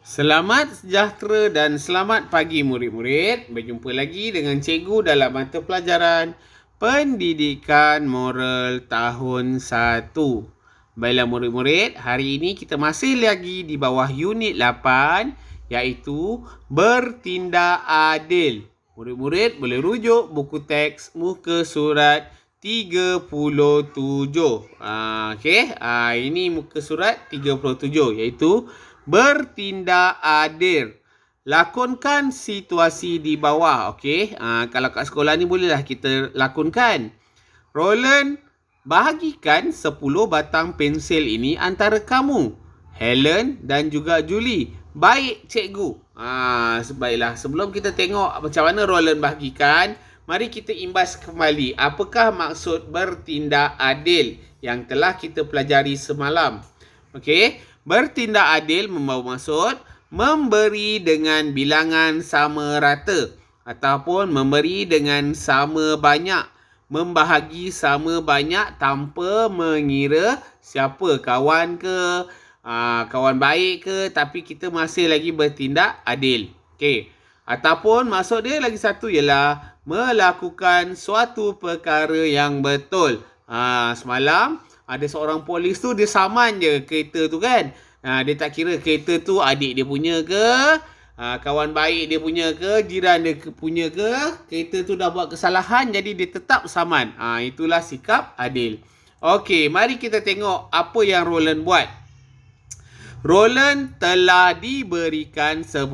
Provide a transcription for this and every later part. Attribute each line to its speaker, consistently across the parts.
Speaker 1: Selamat sejahtera dan selamat pagi murid-murid. Berjumpa lagi dengan cikgu dalam mata pelajaran Pendidikan Moral tahun 1. Baiklah murid-murid, hari ini kita masih lagi di bawah unit 8 iaitu bertindak adil. Murid-murid boleh rujuk buku teks muka surat 37. Ini muka surat 37 iaitu bertindak adil. Lakonkan situasi di bawah. Kalau kat sekolah ni bolehlah kita lakonkan. Roland, bahagikan 10 batang pensel ini antara kamu, Helen dan juga Julie. Baik, cikgu. Baiklah, sebelum kita tengok macam mana Roland bahagikan, mari kita imbas kembali apakah maksud bertindak adil yang telah kita pelajari semalam. Bertindak adil membawa maksud memberi dengan bilangan sama rata ataupun memberi dengan sama banyak, membahagi sama banyak tanpa mengira siapa kawan ke, kawan baik ke, tapi kita masih lagi bertindak adil. Ataupun maksud dia lagi satu ialah melakukan suatu perkara yang betul. Semalam ada seorang polis tu dia saman je kereta tu kan. Dia tak kira kereta tu adik dia punya ke, kawan baik dia punya ke, jiran dia punya ke, kereta tu dah buat kesalahan jadi dia tetap saman. Itulah sikap adil. Mari kita tengok apa yang Roland buat. Roland telah diberikan 10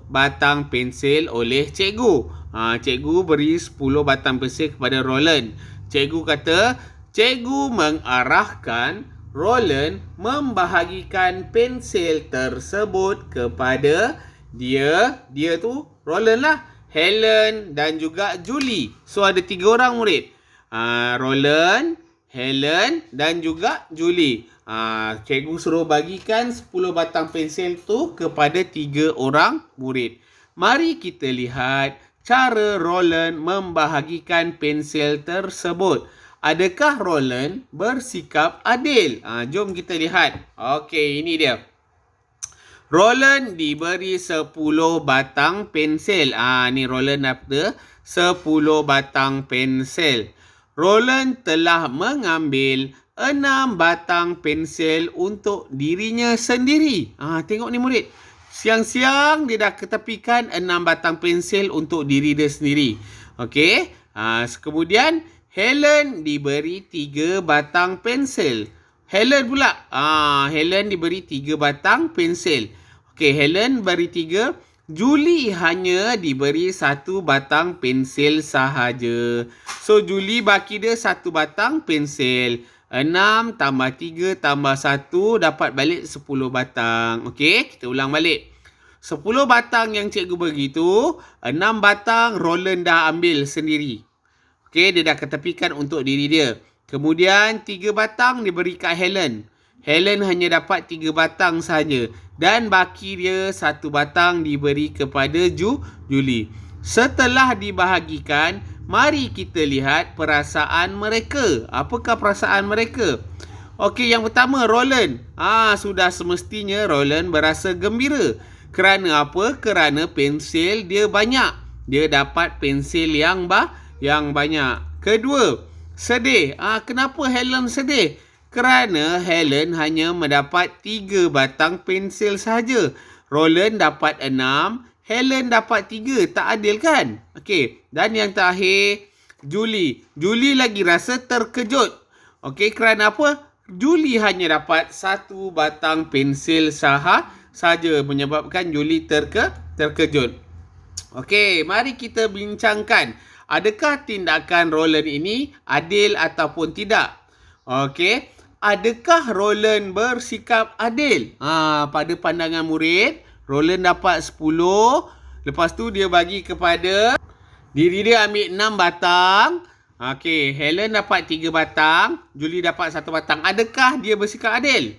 Speaker 1: batang pensel oleh cikgu. Cikgu beri 10 batang pensel kepada Roland. Cikgu kata, cikgu mengarahkan Roland membahagikan pensel tersebut kepada dia tu Roland lah, Helen dan juga Julie. So ada 3 orang murid. Roland, Helen dan juga Julie. Cikgu suruh bagikan 10 batang pensel tu kepada 3 orang murid. Mari kita lihat cara Roland membahagikan pensel tersebut. Adakah Roland bersikap adil? Jom kita lihat. Ini dia. Roland diberi 10 batang pensel. Ni Roland dapat 10 batang pensel. Roland telah mengambil 6 batang pensel untuk dirinya sendiri. Tengok ni murid. Siang-siang dia dah ketepikan 6 batang pensel untuk diri dia sendiri. Kemudian Helen diberi 3 batang pensel. Helen pula. Helen diberi 3 batang pensel. Helen beri 3. Julie hanya diberi 1 batang pensel sahaja. So, Julie baki dia 1 batang pensel. 6 tambah 3 tambah 1 dapat balik 10 batang. Kita ulang balik. 10 batang yang cikgu bagi tu, 6 batang Roland dah ambil sendiri. Dia dah ketepikan untuk diri dia. Kemudian 3 batang diberi kat Helen. Helen hanya dapat 3 batang sahaja. Dan baki dia 1 batang diberi kepada Julie. Setelah dibahagikan, mari kita lihat perasaan mereka. Apakah perasaan mereka? Yang pertama, Roland. Sudah semestinya Roland berasa gembira. Kerana apa? Kerana pensel dia banyak. Dia dapat pensel yang banyak. Kedua, sedih. Kenapa Helen sedih? Kerana Helen hanya mendapat 3 batang pensel sahaja. Roland dapat 6, Helen dapat 3. Tak adil kan? Dan yang terakhir, Julie. Julie lagi rasa terkejut. Kerana apa? Julie hanya dapat 1 batang pensel sahaja menyebabkan Julie terkejut. Mari kita bincangkan. Adakah tindakan Roland ini adil ataupun tidak? Adakah Roland bersikap adil? Pada pandangan murid, Roland dapat 10. Lepas tu dia bagi kepada diri dia, ambil 6 batang. Helen dapat 3 batang. Julie dapat 1 batang. Adakah dia bersikap adil?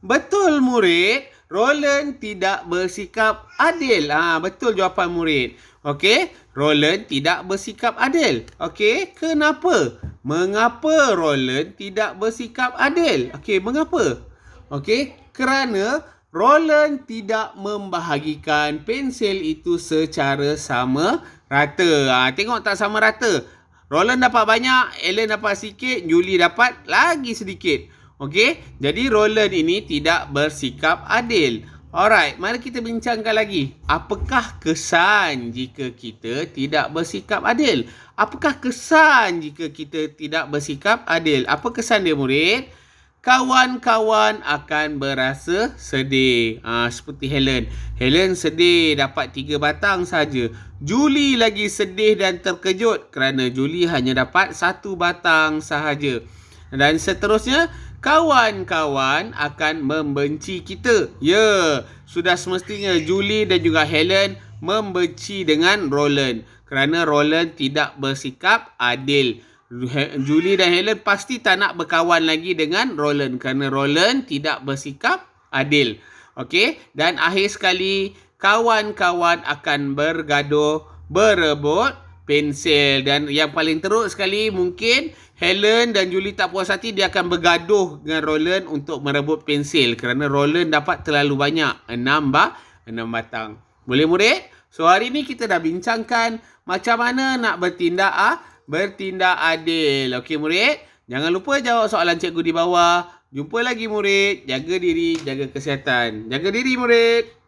Speaker 1: Betul murid. Roland tidak bersikap adil. Betul jawapan murid. Roland tidak bersikap adil. Kenapa? Mengapa Roland tidak bersikap adil? Mengapa? Kerana Roland tidak membahagikan pensel itu secara sama rata. Tengok tak sama rata. Roland dapat banyak, Alan dapat sikit, Julie dapat lagi sedikit. Okey, jadi Roland ini tidak bersikap adil. Alright, mari kita bincangkan lagi. Apakah kesan jika kita tidak bersikap adil? Apakah kesan jika kita tidak bersikap adil? Apa kesan dia, murid? Kawan-kawan akan berasa sedih. Seperti Helen. Helen sedih dapat 3 batang saja. Julie lagi sedih dan terkejut kerana Julie hanya dapat 1 batang sahaja. Dan seterusnya, kawan-kawan akan membenci kita. Ya, sudah semestinya Julie dan juga Helen membenci dengan Roland kerana Roland tidak bersikap adil. Julie dan Helen pasti tak nak berkawan lagi dengan Roland kerana Roland tidak bersikap adil. Okey, dan akhir sekali kawan-kawan akan bergaduh berebut pensel, dan yang paling teruk sekali mungkin Helen dan Julie tak puas hati, dia akan bergaduh dengan Roland untuk merebut pensel kerana Roland dapat terlalu banyak, 6 batang. Boleh murid? So hari ni kita dah bincangkan macam mana nak bertindak adil. Okey murid, jangan lupa jawab soalan cikgu di bawah. Jumpa lagi murid. Jaga diri, jaga kesihatan. Jaga diri murid.